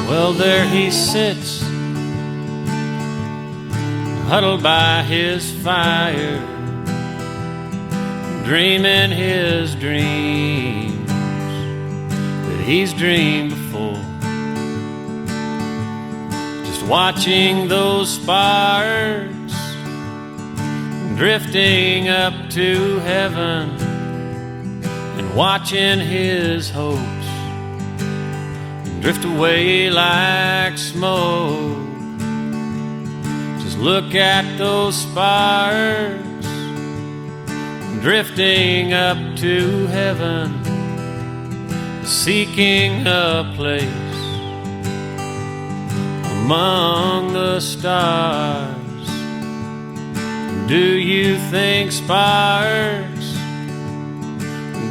Well, there he sits, huddled by his fire, dreaming his dreams that he's dreamed before. Just watching those sparks drifting up to heaven, and watching his hopes drift away like smoke. Just look at those sparks drifting up to heaven, seeking a place among the stars. Do you think sparks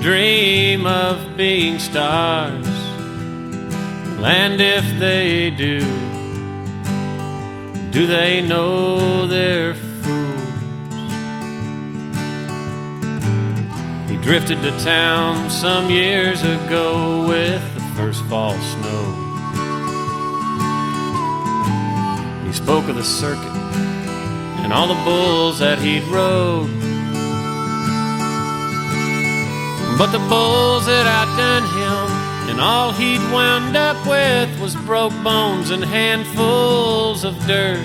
dream of being stars? And if they do they know they're fools? He drifted to town some years ago with the first fall snow. He spoke of the circuit and all the bulls that he'd rode, but the bulls that outdone him, and all he'd wound up with was broke bones and handfuls of dirt.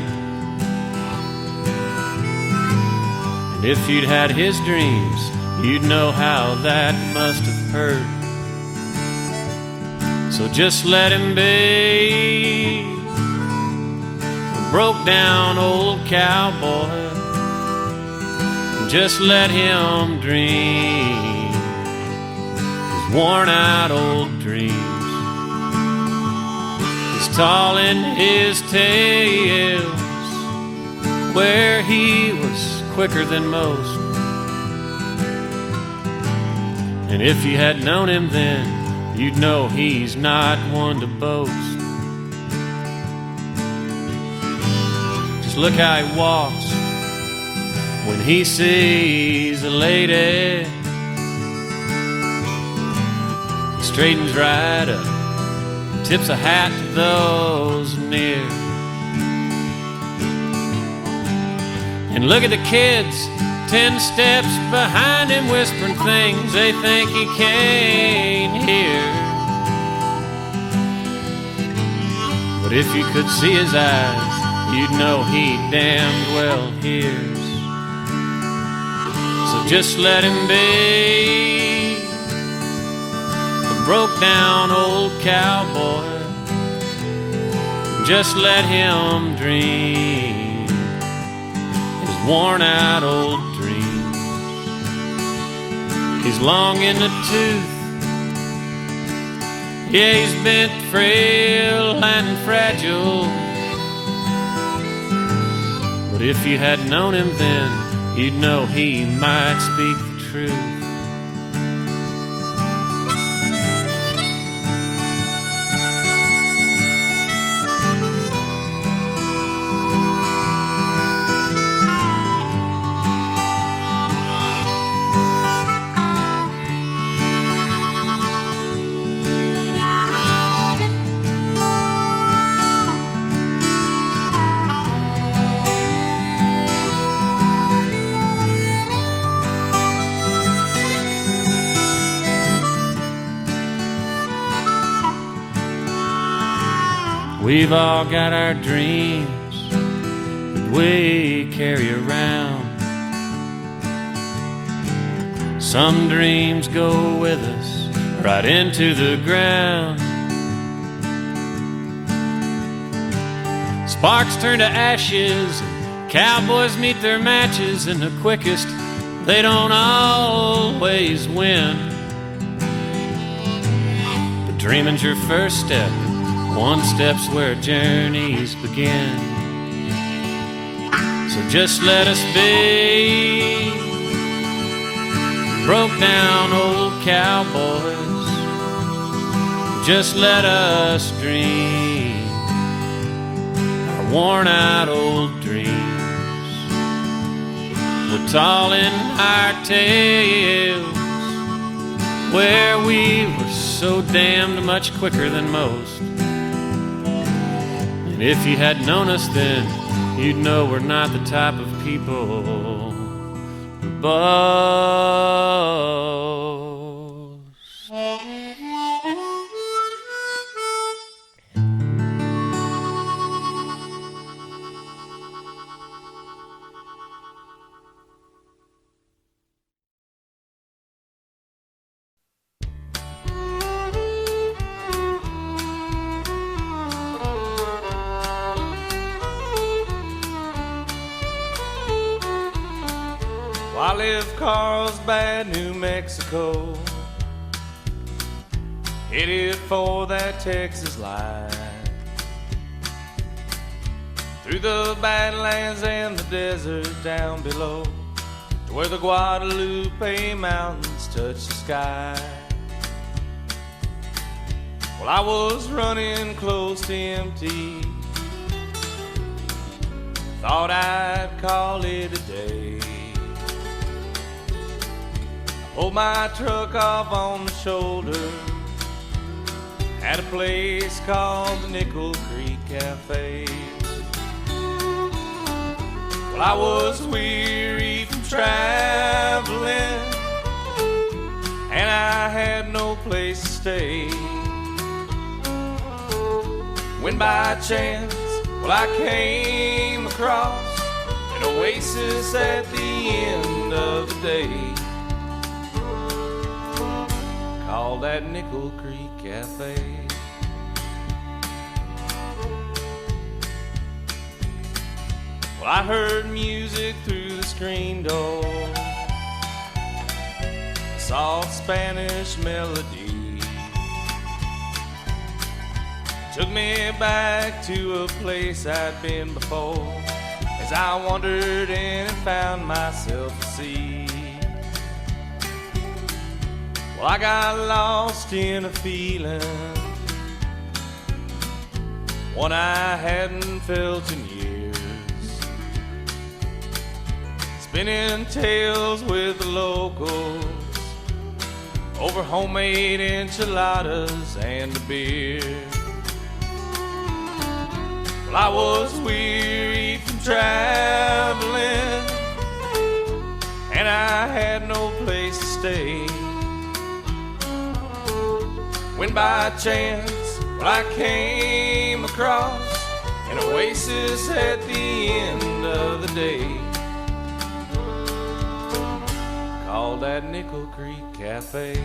And if you'd had his dreams, you'd know how that must have hurt. So just let him be a broke down old cowboy. Just let him dream his worn out old dreams. He's tall in his tales, where he was quicker than most. And if you had known him then, you'd know he's not one to boast. Just look how he walks when he sees a lady. He straightens right up, tips a hat to those near. And look at the kids 10 steps behind him, whispering things they think he can't hear. But if you could see his eyes, you'd know he damned well hears. So just let him be a broke down old cowboy. Just let him dream his worn out old dreams. He's long in the tooth, yeah, he's bent, frail and fragile. But if you had known him then, you'd know he might speak the truth. We've all got our dreams that we carry around. Some dreams go with us right into the ground. Sparks turn to ashes, and cowboys meet their matches, and the quickest, they don't always win. But dreaming's your first step. One step's where journeys begin. So just let us be broke down old cowboys. Just let us dream our worn out old dreams. We're tall in our tales, where we were so damned much quicker than most. And if you had known us then, you'd know we're not the type of people who boast. I left Carlsbad, New Mexico, headed for that Texas line, through the Badlands and the desert down below, to where the Guadalupe Mountains touch the sky. Well, I was running close to empty, thought I'd call it a day. Pulled my truck off on the shoulder at a place called the Nickel Creek Cafe. Well, I was weary from traveling, and I had no place to stay, when by chance, well, I came across an oasis at the end of the day, called that Nickel Creek Cafe. Well, I heard music through the screen door, a soft Spanish melody took me back to a place I'd been before, as I wandered in and found myself a seat. Well, I got lost in a feeling, one I hadn't felt in years, spinning tales with the locals over homemade enchiladas and a beer. Well, I was weary from traveling, and I had no place to stay, when by chance, well, I came across an oasis at the end of the day, called that Nickel Creek Cafe.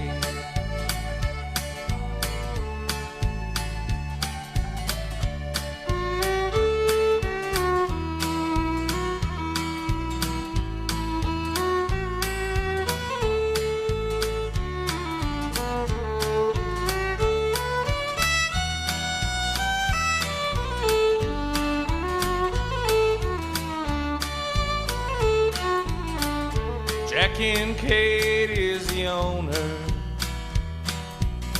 Jack Kincaid is the owner,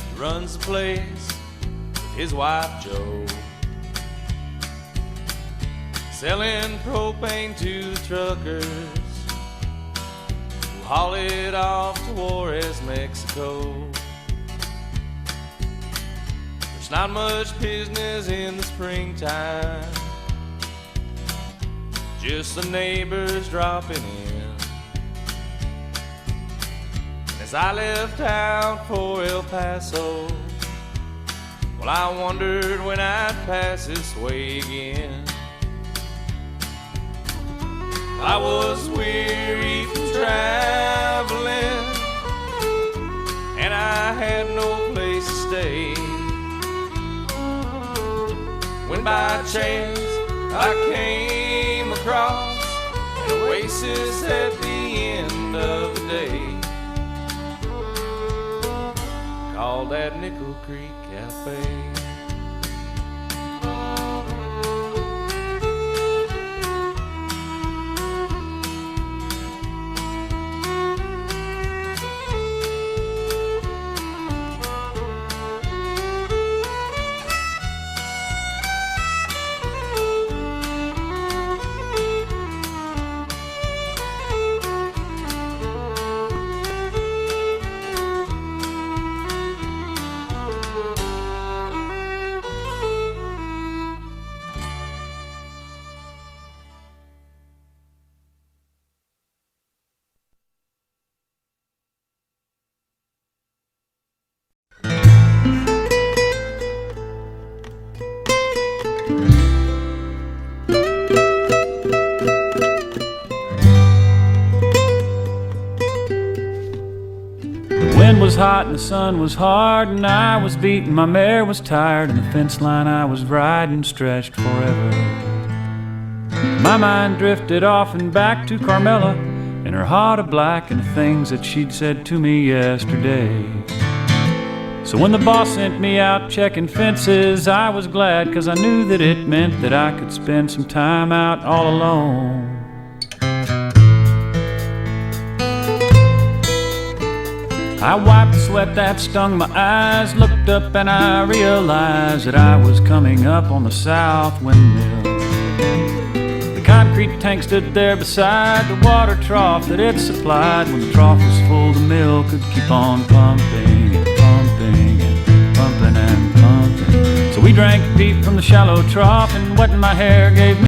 he runs the place with his wife Jo, selling propane to the truckers who haul it off to Juarez, Mexico. There's not much business in the springtime, just the neighbors dropping in. As I left out for El Paso, well, I wondered when I'd pass this way again. I was weary from traveling, and I had no place to stay, when by chance I came across an oasis at the end of the day, called that Nickel Creek Cafe. hot and the sun was hard, and I was beaten, my mare was tired, and the fence line I was riding stretched forever. My mind drifted off and back to Carmela and her heart of black and the things that she'd said to me yesterday. So when the boss sent me out checking fences, I was glad, 'cause I knew that it meant that I could spend some time out all alone. I wiped the sweat that stung my eyes, looked up and I realized that I was coming up on the south windmill. The concrete tank stood there beside the water trough that it supplied. When the trough was full, the mill could keep on pumping and pumping and pumping and pumping. So we drank deep from the shallow trough, and wetting my hair gave me